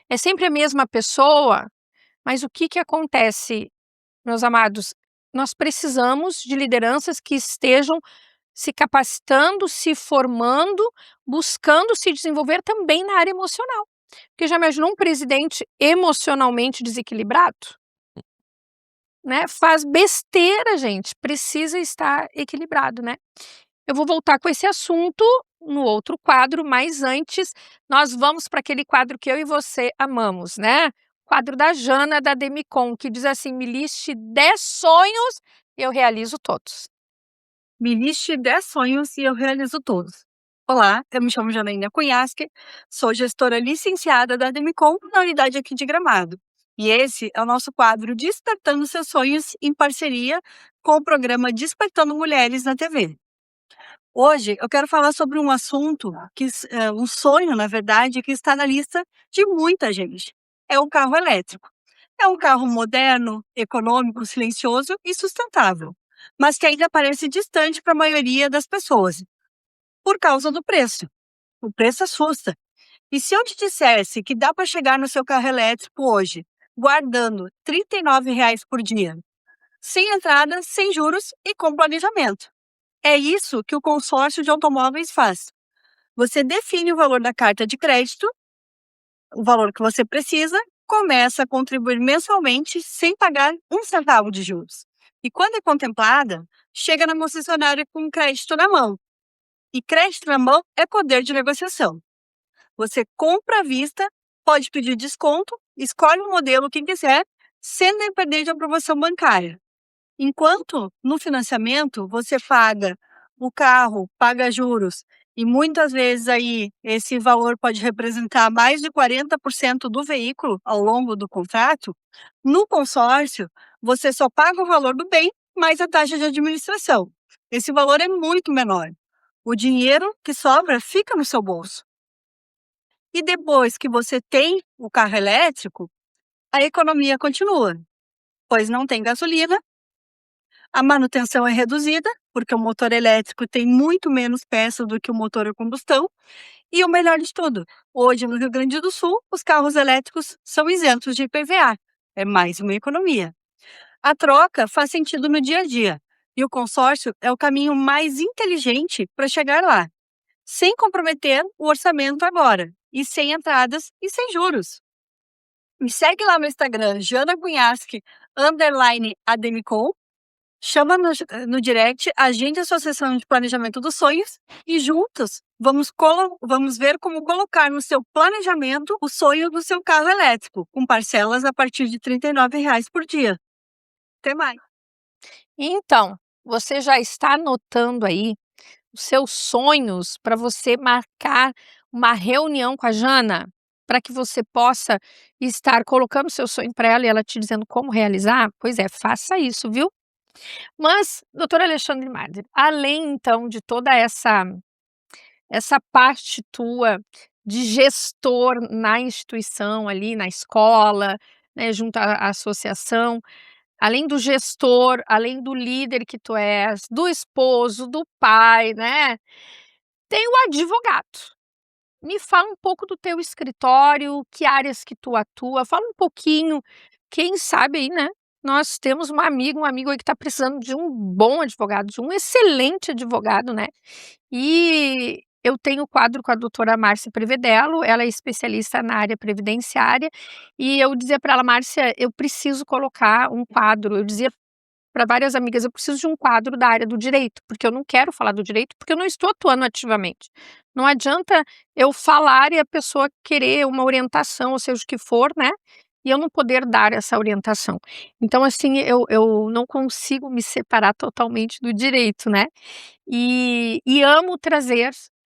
É sempre a mesma pessoa?". Mas o que que acontece, meus amados? Nós precisamos de lideranças que estejam se capacitando, se formando, buscando se desenvolver também na área emocional. Porque já imaginou um presidente emocionalmente desequilibrado? Né? Faz besteira, gente. Precisa estar equilibrado, né? Eu vou voltar com esse assunto no outro quadro, mas antes nós vamos para aquele quadro que eu e você amamos, né? quadro da Jana, da Demicon, que diz assim: me liste 10 sonhos e eu realizo todos. Me liste 10 sonhos e eu realizo todos. Olá, eu me chamo Janaína Cunhasque, sou gestora licenciada da Demicon na unidade aqui de Gramado. E esse é o nosso quadro Despertando Seus Sonhos, em parceria com o programa Despertando Mulheres na TV. Hoje eu quero falar sobre um assunto, um sonho, na verdade, que está na lista de muita gente. É o carro elétrico. É um carro moderno, econômico, silencioso e sustentável, mas que ainda parece distante para a maioria das pessoas, por causa do preço. O preço assusta. E se eu te dissesse que dá para chegar no seu carro elétrico hoje, guardando R$ 39,00 por dia, sem entrada, sem juros e com planejamento? É isso que o consórcio de automóveis faz. Você define o valor da carta de crédito, o valor que você precisa, começa a contribuir mensalmente sem pagar um centavo de juros. E quando é contemplada, chega na concessionária com crédito na mão. E crédito na mão é poder de negociação. Você compra à vista, pode pedir desconto, escolhe o modelo que quiser, sem depender de aprovação bancária. Enquanto no financiamento você paga o carro, paga juros, e muitas vezes aí esse valor pode representar mais de 40% do veículo ao longo do contrato, no consórcio você só paga o valor do bem mais a taxa de administração. Esse valor é muito menor. O dinheiro que sobra fica no seu bolso. E depois que você tem o carro elétrico, a economia continua, pois não tem gasolina, a manutenção é reduzida, porque o motor elétrico tem muito menos peças do que o motor a combustão. E o melhor de tudo, hoje no Rio Grande do Sul, os carros elétricos são isentos de IPVA. É mais uma economia. A troca faz sentido no dia a dia. E o consórcio é o caminho mais inteligente para chegar lá, sem comprometer o orçamento agora, e sem entradas e sem juros. Me segue lá no Instagram, Jana Cunhasque, _Ademicon. Chama no direct, agende a sua sessão de planejamento dos sonhos e juntos vamos ver como colocar no seu planejamento o sonho do seu carro elétrico, com parcelas a partir de R$ 39,00 por dia. Até mais! Então, você já está anotando aí os seus sonhos para você marcar uma reunião com a Jana, para que você possa estar colocando seu sonho para ela e ela te dizendo como realizar? Pois é, faça isso, viu? Mas, doutor Alexandre Marder, além então de toda essa parte tua de gestor na instituição ali, na escola, né, junto à associação, além do gestor, além do líder que tu és, do esposo, do pai, né, tem o advogado. Me fala um pouco do teu escritório, que áreas que tu atua, fala um pouquinho, quem sabe aí, né, nós temos um amigo aí que está precisando de um bom advogado, de um excelente advogado, né. E eu tenho quadro com a doutora Márcia Prevedelo, ela é especialista na área previdenciária, e eu dizia para ela: "Márcia, eu preciso colocar um quadro", eu dizia para várias amigas: "Eu preciso de um quadro da área do direito, porque eu não quero falar do direito, porque eu não estou atuando ativamente. Não adianta eu falar e a pessoa querer uma orientação, ou seja o que for, né, e eu não poder dar essa orientação". Então, assim, eu não consigo me separar totalmente do direito, né. E amo trazer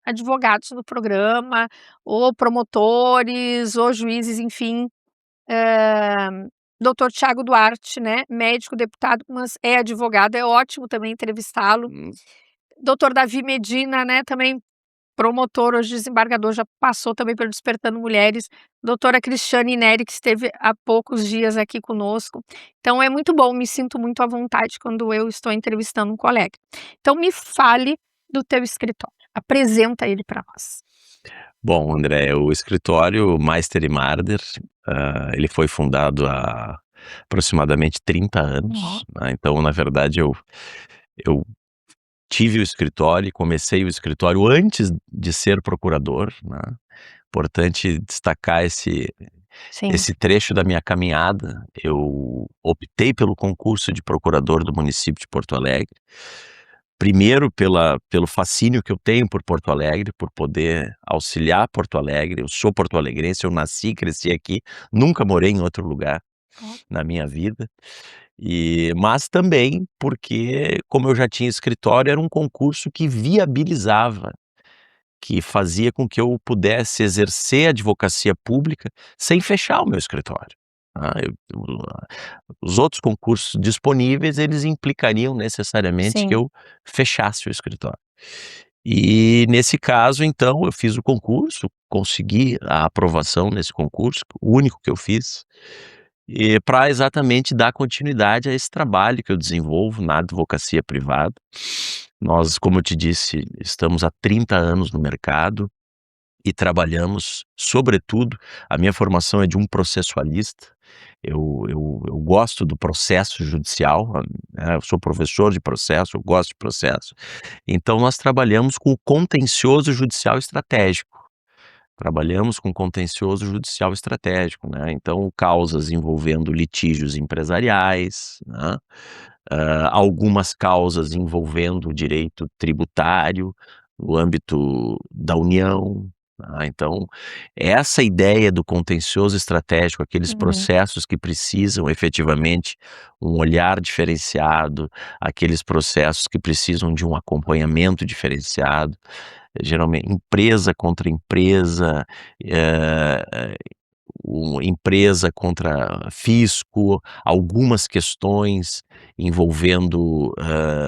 advogados no programa, ou promotores, ou juízes, enfim. Doutor Tiago Duarte, né, médico, deputado, mas é advogado, é ótimo também entrevistá-lo. Doutor Davi Medina, né, também promotor, hoje desembargador, já passou também pelo Despertando Mulheres. Doutora Cristiane Neri, que esteve há poucos dias aqui conosco. Então é muito bom, me sinto muito à vontade quando eu estou entrevistando um colega. Então me fale do teu escritório, apresenta ele para nós. Bom, André, o escritório Meister e Marder, ele foi fundado há aproximadamente 30 anos, né, então na verdade eu tive o escritório e comecei o escritório antes de ser procurador, né, importante destacar Sim. esse trecho da minha caminhada. Eu optei pelo concurso de procurador do município de Porto Alegre, Primeiro pelo fascínio que eu tenho por Porto Alegre, por poder auxiliar Porto Alegre. Eu sou porto-alegrense, eu nasci e cresci aqui, nunca morei em outro lugar na minha vida. Mas também porque, como eu já tinha escritório, era um concurso que viabilizava, que fazia com que eu pudesse exercer a advocacia pública sem fechar o meu escritório. Os outros concursos disponíveis, eles implicariam necessariamente que Sim. eu fechasse o escritório. E nesse caso, então, eu fiz o concurso, consegui a aprovação nesse concurso, o único que eu fiz, para exatamente dar continuidade a esse trabalho que eu desenvolvo na advocacia privada. Nós, como eu te disse, estamos há 30 anos no mercado e trabalhamos, sobretudo, a minha formação é de um processualista. Eu gosto do processo judicial, né, eu sou professor de processo, eu gosto de processo. Então nós trabalhamos com o contencioso judicial estratégico. Trabalhamos com contencioso judicial estratégico, né, então causas envolvendo litígios empresariais, né, algumas causas envolvendo o direito tributário no âmbito da União. Então, essa ideia do contencioso estratégico, aqueles processos que precisam efetivamente um olhar diferenciado, aqueles processos que precisam de um acompanhamento diferenciado, geralmente empresa contra empresa, empresa contra fisco, algumas questões envolvendo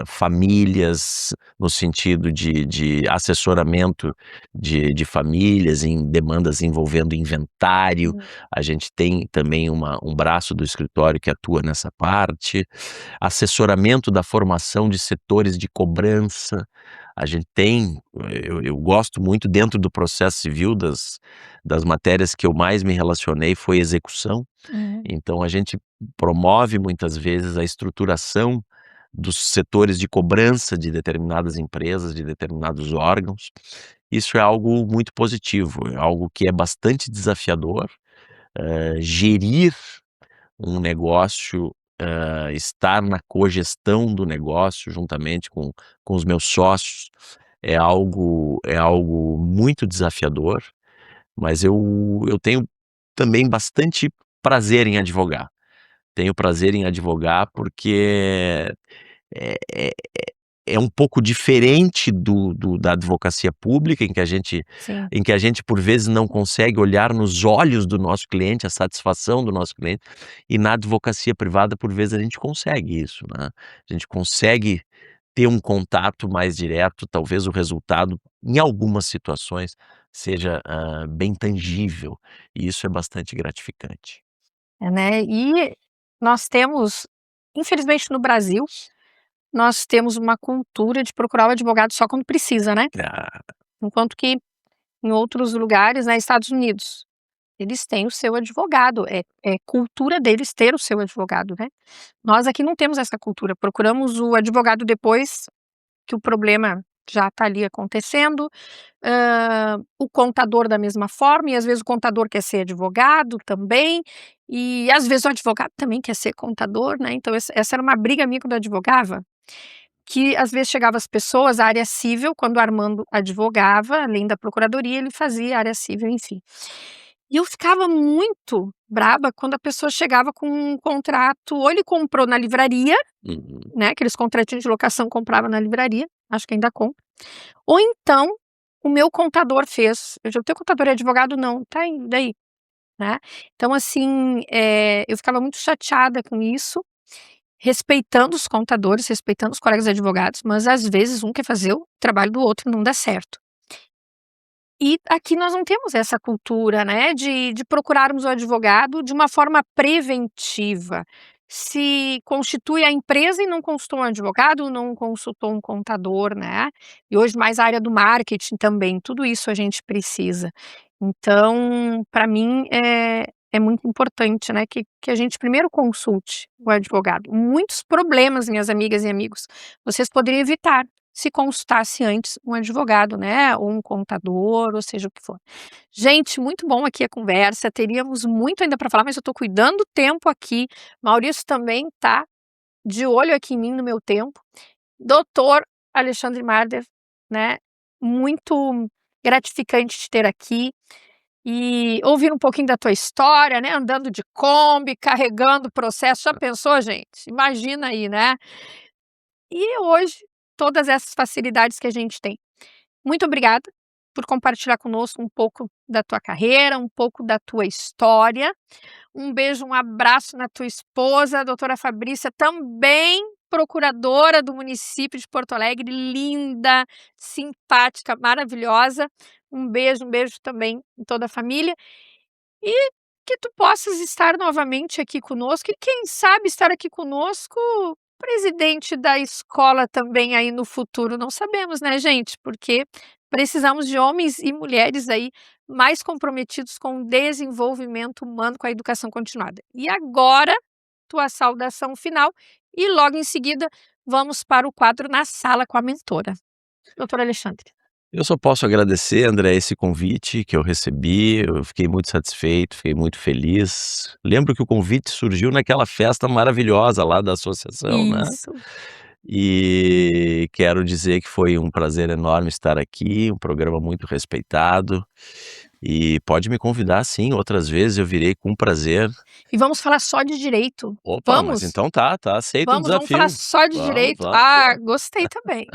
famílias, no sentido de assessoramento de famílias em demandas envolvendo inventário. A gente tem também um braço do escritório que atua nessa parte. Assessoramento da formação de setores de cobrança. A gente tem, eu gosto muito dentro do processo civil, das matérias que eu mais me relacionei foi execução. Então a gente promove muitas vezes a estruturação dos setores de cobrança de determinadas empresas, de determinados órgãos. Isso é algo muito positivo, é algo que é bastante desafiador. Gerir um negócio, estar na cogestão do negócio juntamente com os meus sócios, é algo muito desafiador, mas eu tenho também bastante prazer em advogar. Tenho prazer em advogar porque é é é um pouco diferente da advocacia pública, Sim. em que a gente, por vezes, não consegue olhar nos olhos do nosso cliente, a satisfação do nosso cliente, e na advocacia privada, por vezes, a gente consegue isso, né. A gente consegue ter um contato mais direto, talvez o resultado, em algumas situações, seja, bem tangível, e isso é bastante gratificante. Né, e nós temos, infelizmente no Brasil, nós temos uma cultura de procurar o advogado só quando precisa, né, Ah, enquanto que em outros lugares, né, Estados Unidos, eles têm o seu advogado, é cultura deles ter o seu advogado, né. Nós aqui não temos essa cultura, procuramos o advogado depois que o problema já está ali acontecendo, o contador da mesma forma, e às vezes o contador quer ser advogado também, e às vezes o advogado também quer ser contador, né, então essa era uma briga minha quando eu advogava, que às vezes chegava as pessoas, a área civil, quando o Armando advogava, além da procuradoria, ele fazia área civil, enfim. E eu ficava muito braba quando a pessoa chegava com um contrato, ou ele comprou na livraria, uhum. né, aqueles contratinhos de locação, comprava na livraria, acho que ainda compra, ou então o meu contador fez. Eu digo: "O teu contador é advogado?". "Não". "Tá, e daí?", né. Então assim, eu ficava muito chateada com isso, respeitando os contadores, respeitando os colegas advogados, mas às vezes um quer fazer o trabalho do outro e não dá certo. E aqui nós não temos essa cultura, né, de procurarmos o advogado de uma forma preventiva. Se constitui a empresa e não consultou um advogado, não consultou um contador, né. E hoje mais a área do marketing também, tudo isso a gente precisa. Então, para mim é muito importante, né, que a gente primeiro consulte o advogado. Muitos problemas, minhas amigas e amigos, vocês poderiam evitar se consultasse antes um advogado, né, ou um contador, ou seja o que for. Gente, muito bom aqui a conversa, teríamos muito ainda para falar, mas eu estou cuidando do tempo aqui. Maurício também tá de olho aqui em mim, no meu tempo. Doutor Alexandre Marder, né, muito gratificante te ter aqui e ouvir um pouquinho da tua história, né, andando de Kombi, carregando o processo, já pensou, gente? Imagina aí, né? E hoje, todas essas facilidades que a gente tem. Muito obrigada por compartilhar conosco um pouco da tua carreira, um pouco da tua história. Um beijo, um abraço na tua esposa, a doutora Fabrícia, também procuradora do município de Porto Alegre, linda, simpática, maravilhosa. Um beijo também em toda a família. E que tu possas estar novamente aqui conosco e quem sabe estar aqui conosco presidente da escola também aí no futuro, não sabemos, né, gente? Porque precisamos de homens e mulheres aí mais comprometidos com o desenvolvimento humano, com a educação continuada. E agora, tua saudação final e logo em seguida vamos para o quadro Na Sala com a Mentora. Doutor Alexandre. Eu só posso agradecer, André, esse convite que eu recebi, eu fiquei muito satisfeito, fiquei muito feliz. Lembro que o convite surgiu naquela festa maravilhosa lá da associação, né? Isso. E quero dizer que foi um prazer enorme estar aqui, um programa muito respeitado. E pode me convidar sim, outras vezes eu virei com prazer. E vamos falar só de direito. Opa, mas Vamos? então tá, aceito o Vamos falar desafio. só de Vamos, direito? vamos, Ah, gostei também.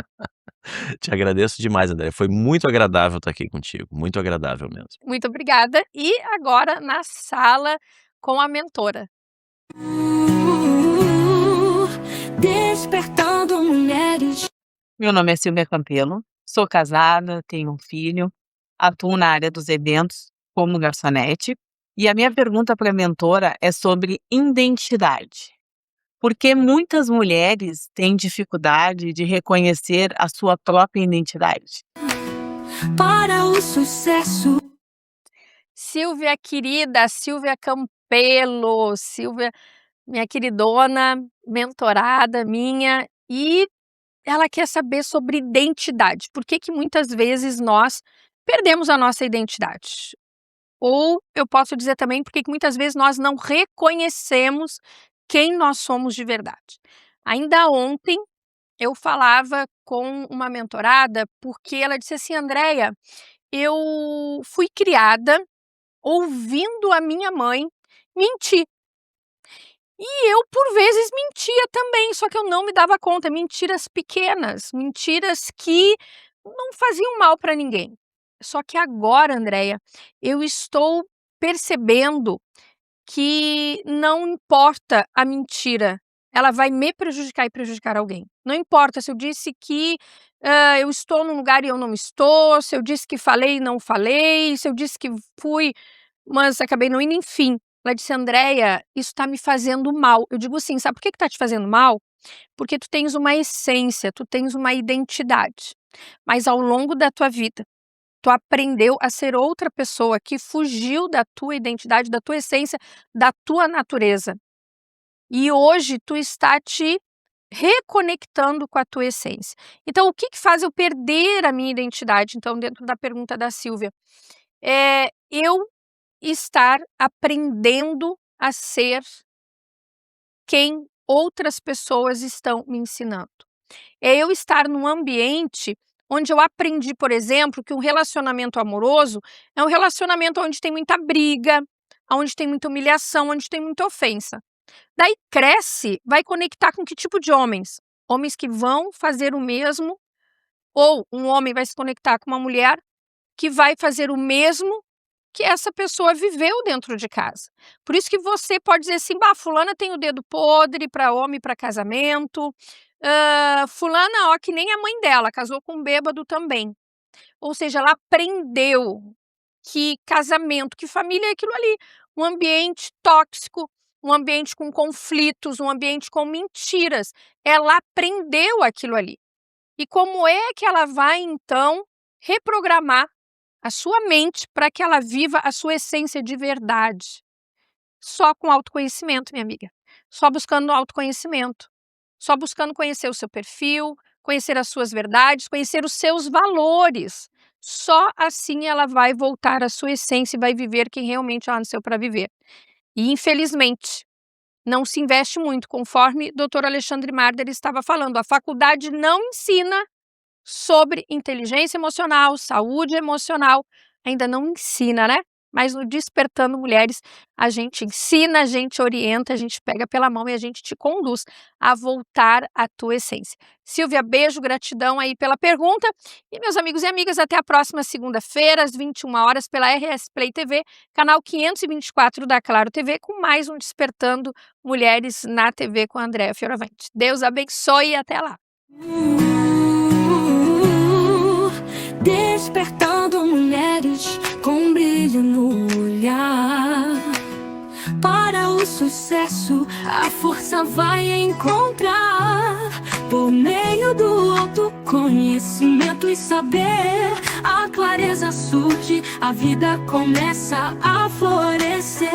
Te agradeço demais, André. Foi muito agradável estar aqui contigo, muito agradável mesmo. Muito obrigada. E agora na sala com a mentora. Despertando mulheres. Meu nome é Silvia Campelo, sou casada, tenho um filho, atuo na área dos eventos como garçonete. E a minha pergunta para a mentora é sobre identidade. Por que muitas mulheres têm dificuldade de reconhecer a sua própria identidade? Para o sucesso. Silvia querida, Silvia Campelo, Silvia, minha queridona, mentorada minha, e ela quer saber sobre identidade. Por que que muitas vezes nós perdemos a nossa identidade? Ou eu posso dizer também por que que muitas vezes nós não reconhecemos quem nós somos de verdade. Ainda ontem eu falava com uma mentorada porque ela disse assim, Andréia, eu fui criada ouvindo a minha mãe mentir. E eu, por vezes, mentia também, só que eu não me dava conta. Mentiras pequenas, mentiras que não faziam mal para ninguém. Só que agora, Andréia, eu estou percebendo que não importa a mentira, ela vai me prejudicar e prejudicar alguém. Não importa se eu disse que eu estou num lugar e eu não estou, se eu disse que falei e não falei, se eu disse que fui, mas acabei não indo, enfim. Ela disse, Andréia, isso está me fazendo mal. Eu digo assim, sabe por que está te fazendo mal? Porque tu tens uma essência, tu tens uma identidade. Mas ao longo da tua vida, tu aprendeu a ser outra pessoa que fugiu da tua identidade, da tua essência, da tua natureza. E hoje tu está te reconectando com a tua essência. Então, o que que faz eu perder a minha identidade? Então, dentro da pergunta da Silvia, eu estar aprendendo a ser quem outras pessoas estão me ensinando. É eu estar num ambiente onde eu aprendi, por exemplo, que um relacionamento amoroso é um relacionamento onde tem muita briga, onde tem muita humilhação, onde tem muita ofensa. Daí cresce, vai conectar com que tipo de homens? Homens que vão fazer o mesmo, ou um homem vai se conectar com uma mulher que vai fazer o mesmo que essa pessoa viveu dentro de casa. Por isso que você pode dizer assim, bah, fulana tem o dedo podre para homem, para casamento, fulana, ó, que nem a mãe dela, casou com um bêbado também. Ou seja, ela aprendeu que casamento, que família é aquilo ali, um ambiente tóxico, um ambiente com conflitos, um ambiente com mentiras. Ela aprendeu aquilo ali. E como é que ela vai, então, reprogramar a sua mente para que ela viva a sua essência de verdade? Só com autoconhecimento, minha amiga. Só buscando autoconhecimento. Só buscando conhecer o seu perfil, conhecer as suas verdades, conhecer os seus valores. Só assim ela vai voltar à sua essência e vai viver quem realmente ela nasceu para viver. E, infelizmente, não se investe muito, conforme o Dr. Alexandre Marder estava falando. A faculdade não ensina sobre inteligência emocional, saúde emocional. Ainda não ensina, né? Mas no Despertando Mulheres, a gente ensina, a gente orienta, a gente pega pela mão e a gente te conduz a voltar à tua essência. Silvia, beijo, gratidão aí pela pergunta. E meus amigos e amigas, até a próxima segunda-feira, às 21 horas, pela RS Play TV, canal 524 da Claro TV, com mais um Despertando Mulheres na TV com a Andréa Fioravante. Deus abençoe e até lá. Despertando mulheres com brilho no olhar. Para o sucesso, a força vai encontrar. Por meio do autoconhecimento e saber, a clareza surge, a vida começa a florescer.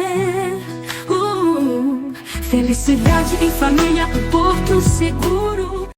Felicidade em família, um porto seguro.